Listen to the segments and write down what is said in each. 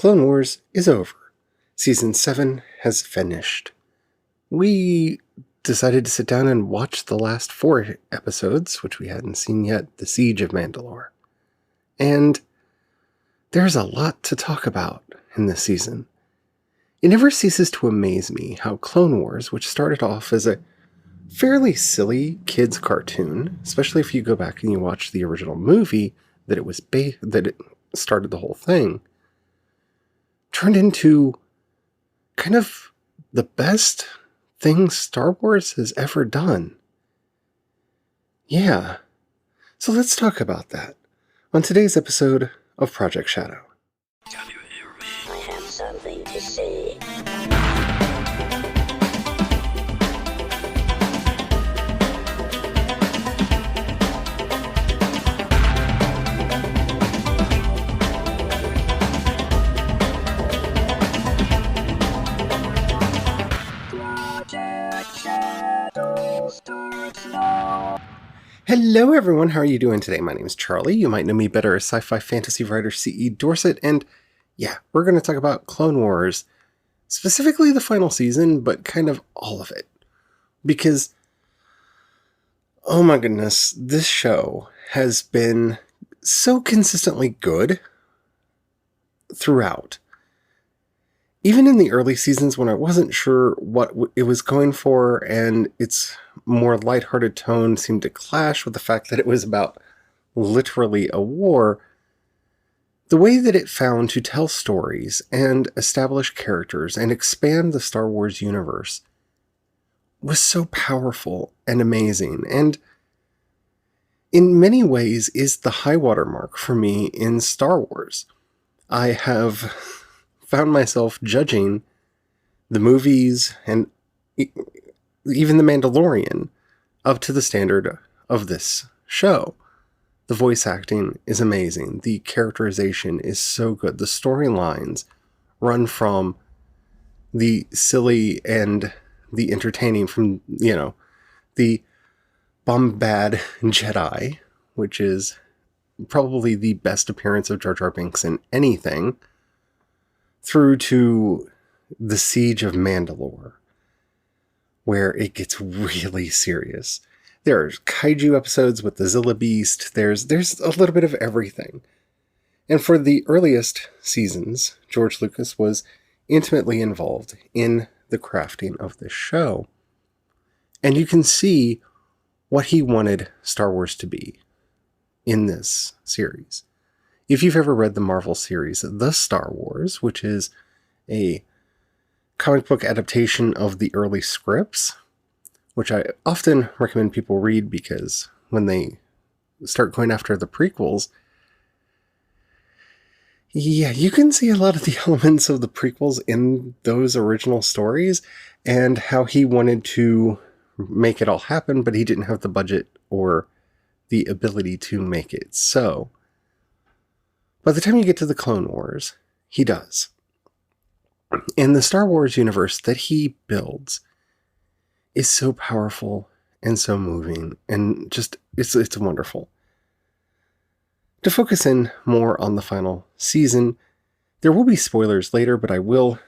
Clone Wars is over. Season 7 has finished. We decided to sit down and watch the last 4 episodes, which we hadn't seen yet, The Siege of Mandalore. And there's a lot to talk about in this season. It never ceases to amaze me how Clone Wars, which started off as a fairly silly kids cartoon, especially if you go back and you watch the original movie that it started the whole thing, turned into kind of the best thing Star Wars has ever done. Yeah. So let's talk about that on today's episode of Project Shadow. I have something to say. Hello everyone, how are you doing today? My name is Charlie. You might know me better as sci-fi fantasy writer C.E. Dorset, and yeah, we're going to talk about Clone Wars, specifically the final season, but kind of all of it. Because, oh my goodness, this show has been so consistently good throughout. Even in the early seasons when I wasn't sure what it was going for, and its more lighthearted tone seemed to clash with the fact that it was about literally a war, the way that it found to tell stories and establish characters and expand the Star Wars universe was so powerful and amazing, and in many ways is the high water mark for me in Star Wars. I have found myself judging the movies and even The Mandalorian up to the standard of this show. The voice acting is amazing. The characterization is so good. The storylines run from the silly and the entertaining, from, the Bombad Jedi, which is probably the best appearance of Jar Jar Binks in anything, through to the Siege of Mandalore, where it gets really serious. There are kaiju episodes with the Zilla Beast. There's a little bit of everything. And for the earliest seasons, George Lucas was intimately involved in the crafting of this show. And you can see what he wanted Star Wars to be in this series. If you've ever read the Marvel series, The Star Wars, which is a comic book adaptation of the early scripts, which I often recommend people read because when they start going after the prequels, yeah, you can see a lot of the elements of the prequels in those original stories and how he wanted to make it all happen, but he didn't have the budget or the ability to make it so. By the time you get to the Clone Wars, he does. And the Star Wars universe that he builds is so powerful and so moving, and just, it's wonderful. To focus in more on the final season, there will be spoilers later, but I will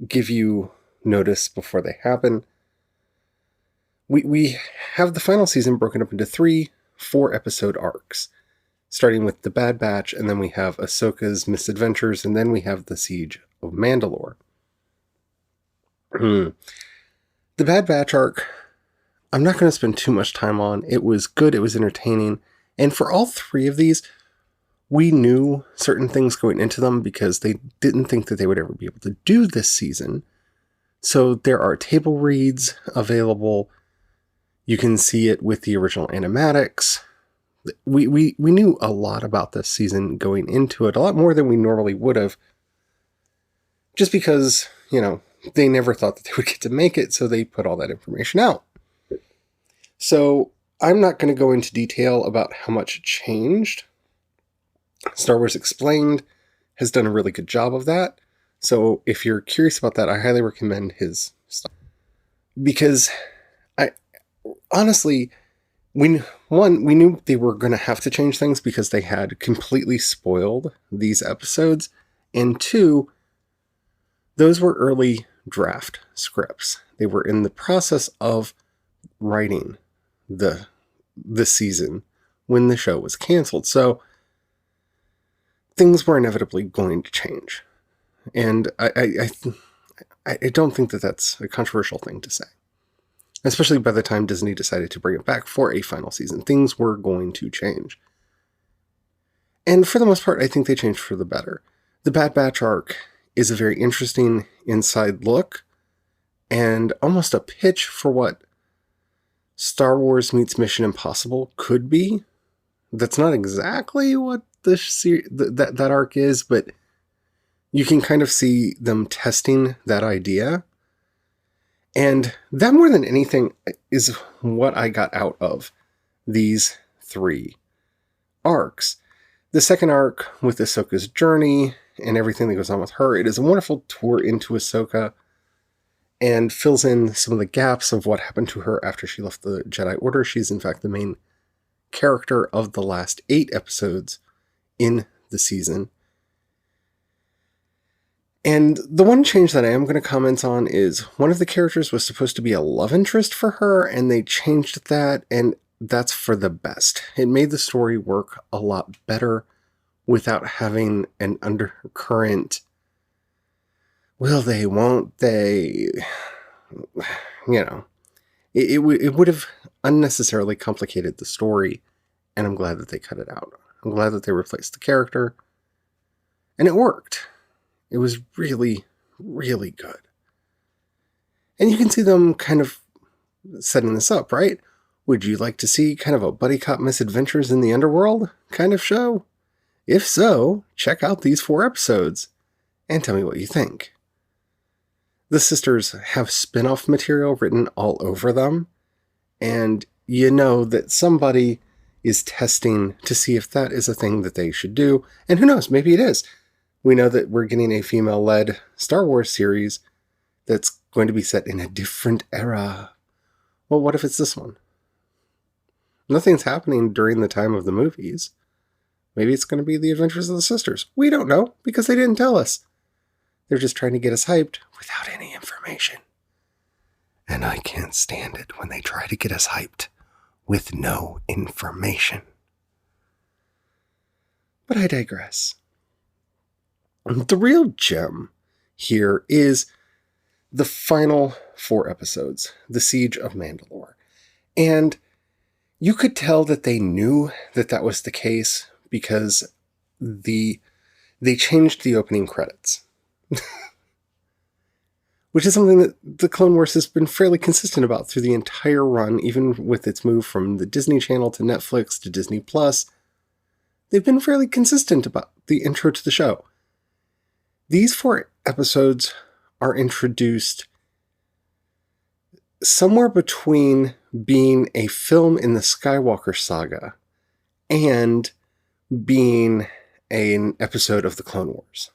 give you notice before they happen. We have the final season broken up into 3 4-episode arcs, starting with The Bad Batch, and then we have Ahsoka's misadventures, and then we have The Siege of Mandalore. The Bad Batch arc, I'm not going to spend too much time on. It was good, it was entertaining, and for all 3 of these, we knew certain things going into them because they didn't think that they would ever be able to do this season. So there are table reads available. You can see it with the original animatics. We knew a lot about this season going into it, a lot more than we normally would have, just because, they never thought that they would get to make it, so they put all that information out. So I'm not going to go into detail about how much changed. Star Wars Explained has done a really good job of that, so if you're curious about that, I highly recommend his stuff. Because, honestly, we knew they were going to have to change things because they had completely spoiled these episodes, And two, those were early draft scripts. They were in the process of writing the season when the show was canceled. So things were inevitably going to change. And I don't think that that's a controversial thing to say. Especially by the time Disney decided to bring it back for a final season. Things were going to change. And for the most part, I think they changed for the better. The Bad Batch arc is a very interesting inside look and almost a pitch for what Star Wars meets Mission Impossible could be. That's not exactly what that arc is, but you can kind of see them testing that idea. And that, more than anything, is what I got out of these three arcs. The second arc with Ahsoka's journey and everything that goes on with her, it is a wonderful tour into Ahsoka and fills in some of the gaps of what happened to her after she left the Jedi Order. She's in fact the main character of the last 8 episodes in the season. And the one change that I am going to comment on is one of the characters was supposed to be a love interest for her, and they changed that, and that's for the best. It made the story work a lot better without having an undercurrent, will they, won't they, you know. It would have unnecessarily complicated the story, and I'm glad that they cut it out. I'm glad that they replaced the character, and it worked. It was really, really good. And you can see them kind of setting this up, right? Would you like to see kind of a buddy cop misadventures in the underworld kind of show? If so, check out these 4 episodes and tell me what you think. The sisters have spin-off material written all over them, and you know that somebody is testing to see if that is a thing that they should do, and who knows, maybe it is. We know that we're getting a female-led Star Wars series that's going to be set in a different era. Well, what if it's this one? Nothing's happening during the time of the movies. Maybe it's going to be the Adventures of the Sisters. We don't know, because they didn't tell us. They're just trying to get us hyped without any information. And I can't stand it when they try to get us hyped with no information. But I digress. The real gem here is the final 4 episodes, The Siege of Mandalore. And you could tell that they knew that that was the case because they changed the opening credits. Which is something that the Clone Wars has been fairly consistent about through the entire run, even with its move from the Disney Channel to Netflix to Disney Plus. They've been fairly consistent about the intro to the show. These 4 episodes are introduced somewhere between being a film in the Skywalker saga and being an episode of the Clone Wars.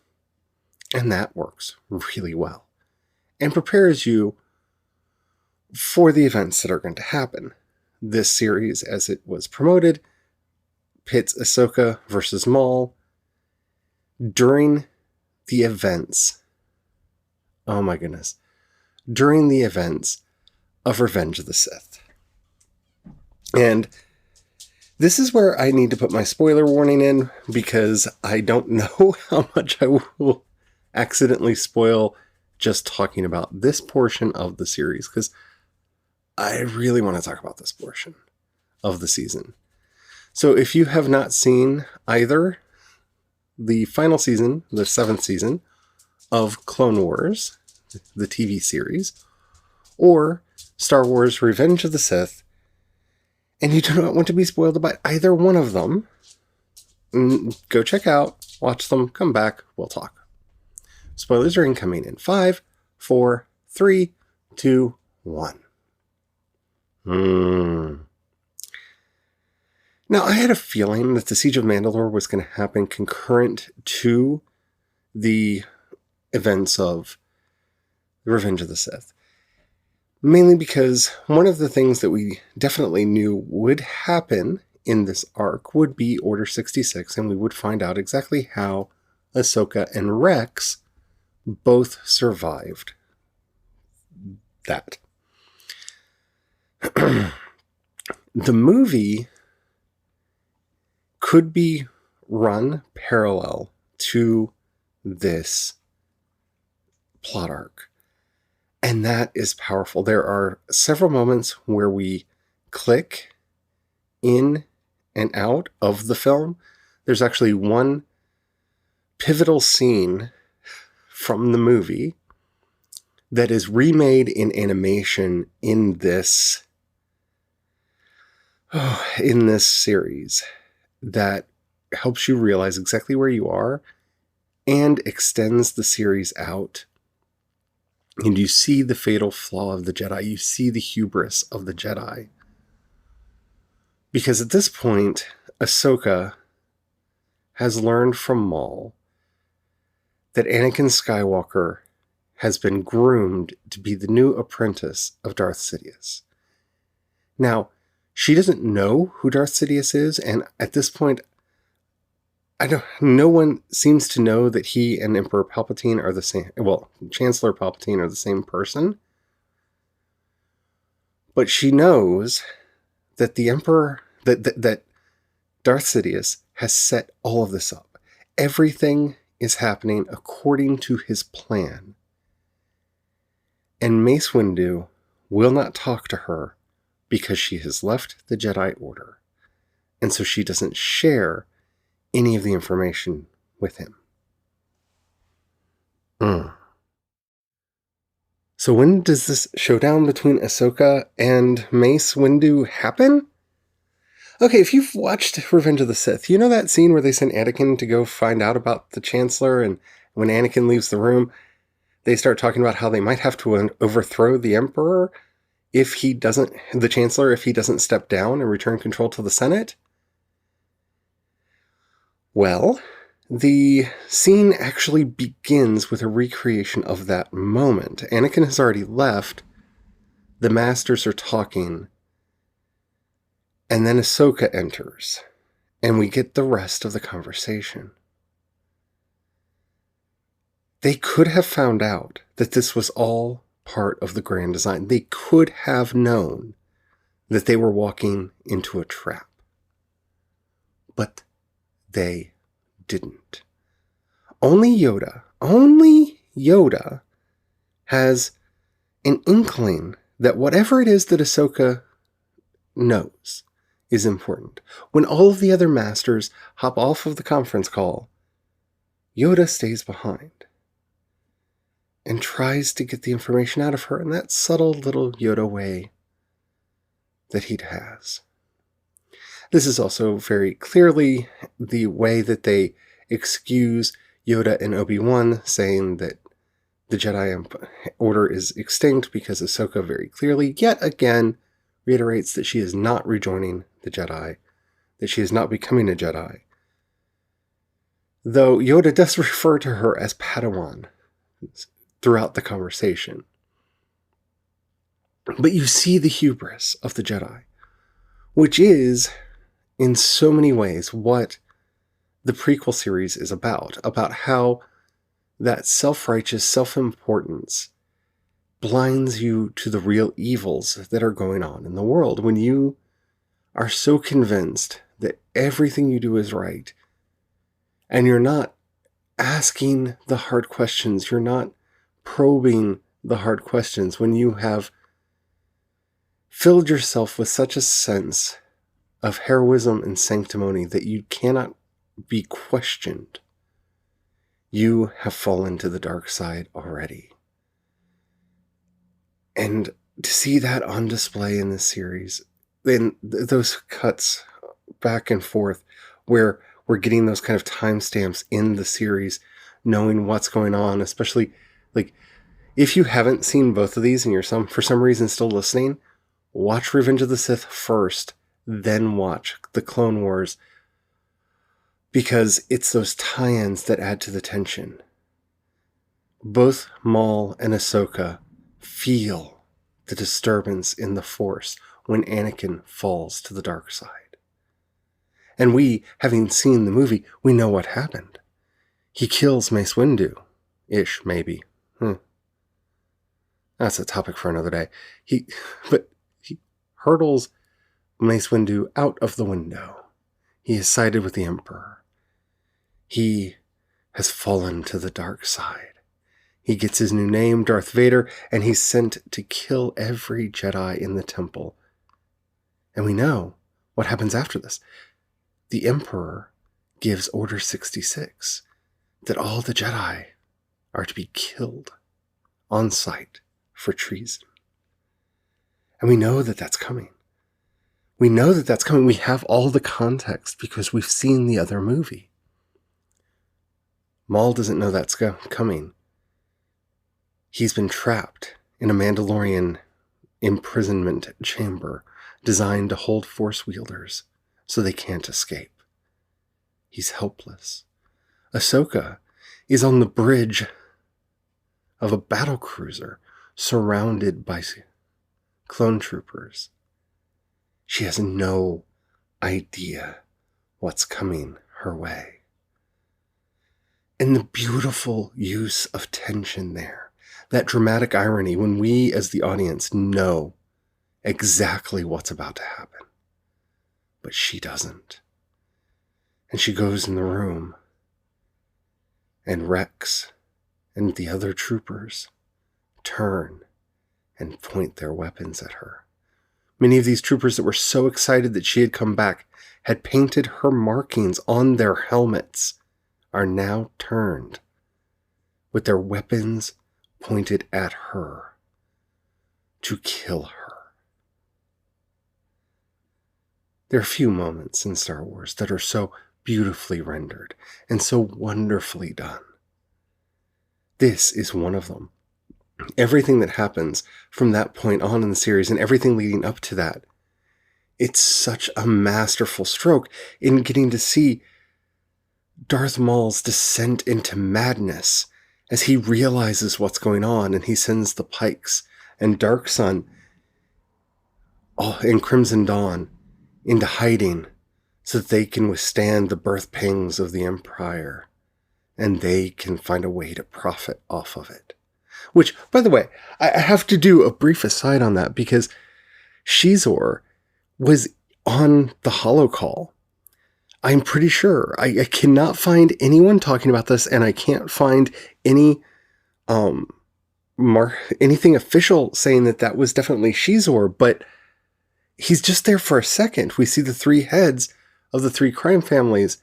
And that works really well and prepares you for the events that are going to happen. This series, as it was promoted, pits Ahsoka versus Maul during the events. Oh my goodness. During the events of Revenge of the Sith. And this is where I need to put my spoiler warning in, because I don't know how much I will accidentally spoil just talking about this portion of the series, because I really want to talk about this portion of the season. So if you have not seen either the final season, the 7th season of Clone Wars, the TV series, or Star Wars Revenge of the Sith, and you do not want to be spoiled about either one of them, go check out, watch them, come back, we'll talk. Spoilers are incoming in 5, 4, 3, 2, 1. Now, I had a feeling that the Siege of Mandalore was going to happen concurrent to the events of Revenge of the Sith. Mainly because one of the things that we definitely knew would happen in this arc would be Order 66, and we would find out exactly how Ahsoka, and Rex both survived that. The movie could be run parallel to this plot arc. And that is powerful. There are several moments where we click in and out of the film. There's actually one pivotal scene from the movie that is remade in animation in this series that helps you realize exactly where you are and extends the series out. And you see the fatal flaw of the Jedi. You see the hubris of the Jedi. Because at this point, Ahsoka has learned from Maul that Anakin Skywalker has been groomed to be the new apprentice of Darth Sidious. Now, she doesn't know who Darth Sidious is, and at this point, no one seems to know that he and Emperor Palpatine are the same. Well, Chancellor Palpatine are the same person. But she knows that the Emperor, that Darth Sidious has set all of this up. Everything is happening according to his plan. And Mace Windu will not talk to her because she has left the Jedi Order. And so she doesn't share any of the information with him. So when does this showdown between Ahsoka and Mace Windu happen? Okay, if you've watched Revenge of the Sith, you know that scene where they send Anakin to go find out about the Chancellor, and when Anakin leaves the room, they start talking about how they might have to overthrow the Emperor if he doesn't step down and return control to the Senate? Well, the scene actually begins with a recreation of that moment. Anakin has already left. The Masters are talking. And then Ahsoka enters. And we get the rest of the conversation. They could have found out that this was all part of the grand design. They could have known that they were walking into a trap. But they didn't. Only Yoda has an inkling that whatever it is that Ahsoka knows is important. When all of the other masters hop off of the conference call, Yoda stays behind and tries to get the information out of her in that subtle little Yoda way that he has. This is also very clearly the way that they excuse Yoda and Obi-Wan, saying that the Jedi Order is extinct because Ahsoka very clearly, yet again, reiterates that she is not rejoining the Jedi, that she is not becoming a Jedi. Though Yoda does refer to her as Padawan throughout the conversation. But you see the hubris of the Jedi, which is, in so many ways, what the prequel series is about how that self-righteous self-importance blinds you to the real evils that are going on in the world. When you are so convinced that everything you do is right, and you're not asking the hard questions, you're not probing the hard questions, when you have filled yourself with such a sense of heroism and sanctimony that you cannot be questioned, you have fallen to the dark side already. And to see that on display in this series, then those cuts back and forth where we're getting those kind of timestamps in the series, knowing what's going on, especially like if you haven't seen both of these and you're for some reason still listening, watch Revenge of the Sith first, then watch the Clone Wars, because it's those tie-ins that add to the tension. Both Maul and Ahsoka feel the disturbance in the Force when Anakin falls to the dark side. And we, having seen the movie, we know what happened. He kills Mace Windu-ish, maybe. That's a topic for another day. But he hurdles Mace Windu out of the window. He is sided with the Emperor. He has fallen to the dark side. He gets his new name, Darth Vader, and he's sent to kill every Jedi in the temple. And we know what happens after this. The Emperor gives Order 66 that all the Jedi are to be killed on sight for treason. And we know that that's coming. We know that that's coming. We have all the context because we've seen the other movie. Maul doesn't know that's coming. He's been trapped in a Mandalorian imprisonment chamber designed to hold Force wielders so they can't escape. He's helpless. Ahsoka is on the bridge of a battle cruiser surrounded by clone troopers. She has no idea what's coming her way. And the beautiful use of tension there, that dramatic irony when we as the audience know exactly what's about to happen. But she doesn't. And she goes in the room, and Rex and the other troopers turn and point their weapons at her. Many of these troopers that were so excited that she had come back had painted her markings on their helmets are now turned with their weapons pointed at her to kill her. There are few moments in Star Wars that are so beautifully rendered and so wonderfully done. This is one of them. Everything that happens from that point on in the series and everything leading up to that, it's such a masterful stroke in getting to see Darth Maul's descent into madness as he realizes what's going on, and he sends the Pikes and Dark Sun and Crimson Dawn into hiding so that they can withstand the birth pangs of the Empire and they can find a way to profit off of it. Which, by the way, I have to do a brief aside on that because Xizor was on the holocall. I'm pretty sure. I cannot find anyone talking about this, and I can't find any anything official saying that was definitely Xizor, but he's just there for a second. We see the three heads of the three crime families.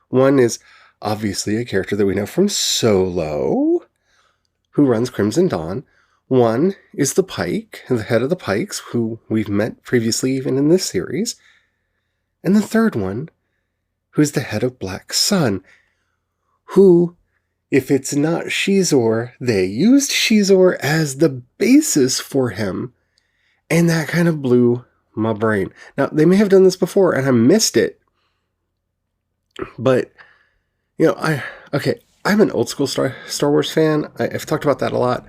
One is obviously a character that we know from Solo, who runs Crimson Dawn. One is the Pike, the head of the Pikes, who we've met previously even in this series. And the third one, who is the head of Black Sun, who, if it's not Xizor, they used Xizor as the basis for him, and that kind of blew my brain. Now, they may have done this before, and I missed it, but, I'm an old school Star Wars fan. I've talked about that a lot.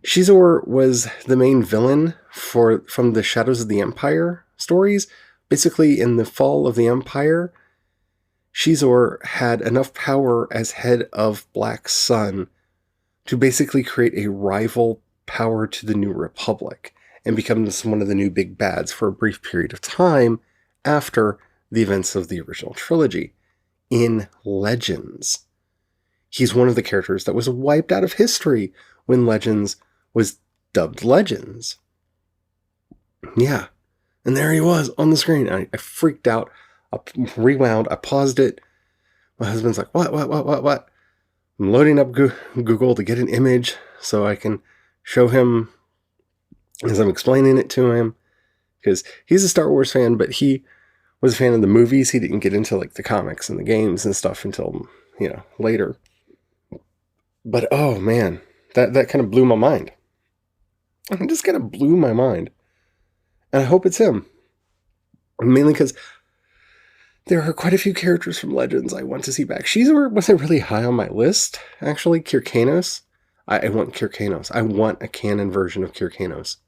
Xizor was the main villain from the Shadows of the Empire stories. Basically, in the fall of the Empire, Xizor had enough power as head of Black Sun to basically create a rival power to the New Republic and become one of the new big bads for a brief period of time after the events of the original trilogy. In Legends, he's one of the characters that was wiped out of history when Legends was dubbed Legends. Yeah. And there he was on the screen. I freaked out. I rewound. I paused it. My husband's like, what? I'm loading up Google to get an image so I can show him as I'm explaining it to him. Because he's a Star Wars fan, but he was a fan of the movies. He didn't get into like the comics and the games and stuff until, later. But oh man, that kind of blew my mind. It just kind of blew my mind. And I hope it's him. Mainly because there are quite a few characters from Legends I want to see back. Xizor wasn't really high on my list, actually. Kyrkanos. I want Kyrkanos. I want a canon version of Kyrkanos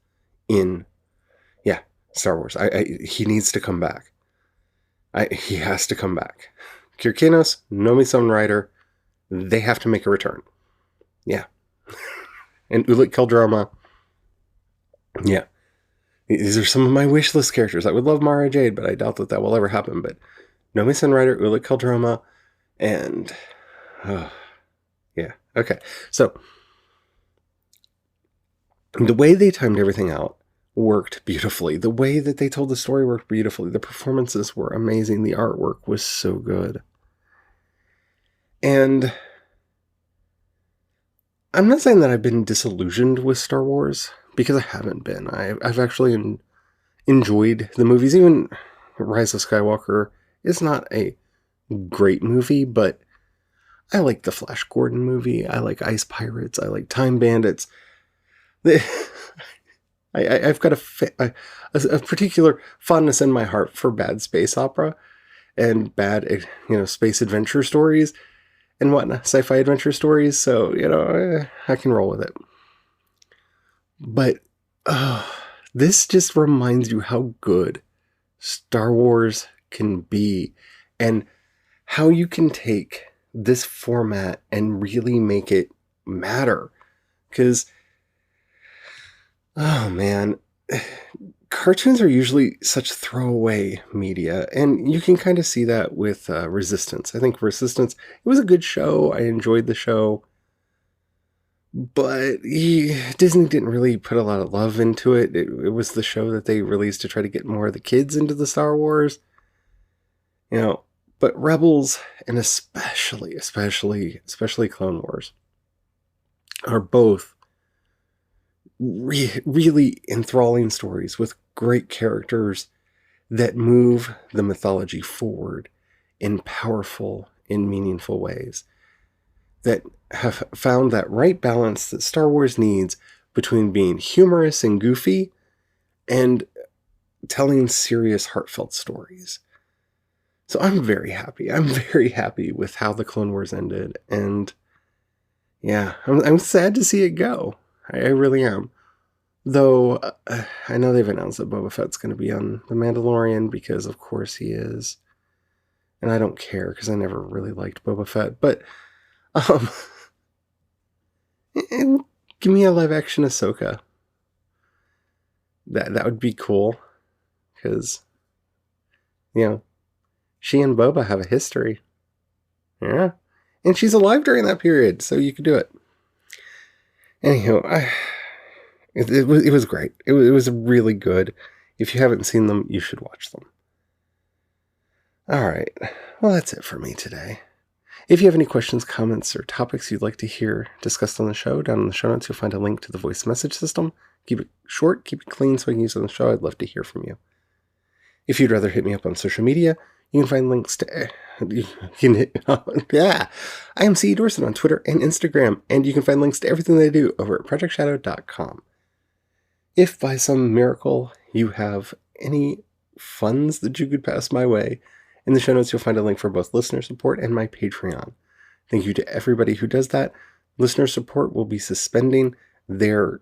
in, Star Wars. He needs to come back. He has to come back. Kyrkanos, Nomi Sunrider, they have to make a return. Yeah. And Ulic Qel-Droma. Yeah. These are some of my wish list characters. I would love Mara Jade, but I doubt that will ever happen. But Nomi Sunrider, Ulic Qel-Droma, and... yeah. Okay. So, the way they timed everything out worked beautifully. The way that they told the story worked beautifully. The performances were amazing. The artwork was so good. And I'm not saying that I've been disillusioned with Star Wars, because I haven't been. I've actually enjoyed the movies. Even Rise of Skywalker is not a great movie, but I like the Flash Gordon movie. I like Ice Pirates. I like Time Bandits. I've got a particular fondness in my heart for bad space opera and bad, space adventure stories and whatnot, sci-fi adventure stories. So, I can roll with it. But this just reminds you how good Star Wars can be and how you can take this format and really make it matter. Because, oh man, cartoons are usually such throwaway media, and you can kind of see that with Resistance. I think Resistance, it was a good show. I enjoyed the show. But Disney didn't really put a lot of love into it. It was the show that they released to try to get more of the kids into the Star Wars. But Rebels, and especially Clone Wars, are both really enthralling stories with great characters that move the mythology forward in powerful and meaningful ways, that have found that right balance that Star Wars needs between being humorous and goofy and telling serious, heartfelt stories. So I'm very happy. I'm very happy with how the Clone Wars ended. And yeah, I'm sad to see it go. I really am. Though, I know they've announced that Boba Fett's going to be on The Mandalorian, because of course he is. And I don't care, because I never really liked Boba Fett. But, and give me a live action Ahsoka. That would be cool. Because, she and Boba have a history. Yeah. And she's alive during that period, so you could do it. Anyhow, it was great. It was really good. If you haven't seen them, you should watch them. All right. Well, that's it for me today. If you have any questions, comments, or topics you'd like to hear discussed on the show, down in the show notes you'll find a link to the voice message system. Keep it short, keep it clean so I can use it on the show. I'd love to hear from you. If you'd rather hit me up on social media, you can find links to... I am C. Dorset on Twitter and Instagram, and you can find links to everything that I do over at ProjectShadow.com. If by some miracle you have any funds that you could pass my way, in the show notes you'll find a link for both listener support and my Patreon. Thank you to everybody who does that. Listener support will be suspending their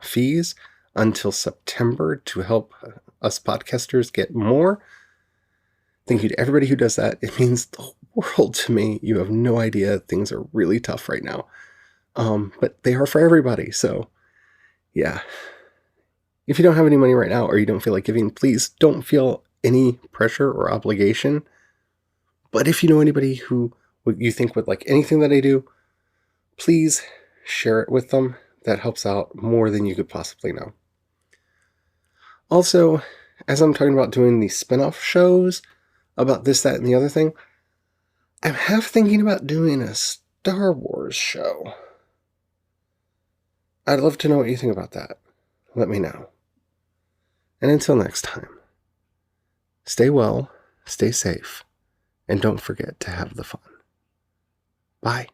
fees until September to help us podcasters get more. Thank you to everybody who does that. It means the world to me. You have no idea. Things are really tough right now. But they are for everybody. So, yeah. If you don't have any money right now, or you don't feel like giving, please don't feel any pressure or obligation. But if you know anybody who you think would like anything that I do, please share it with them. That helps out more than you could possibly know. Also, as I'm talking about doing these spin-off shows about this, that, and the other thing, I'm half thinking about doing a Star Wars show. I'd love to know what you think about that. Let me know. And until next time, stay well, stay safe, and don't forget to have the fun. Bye.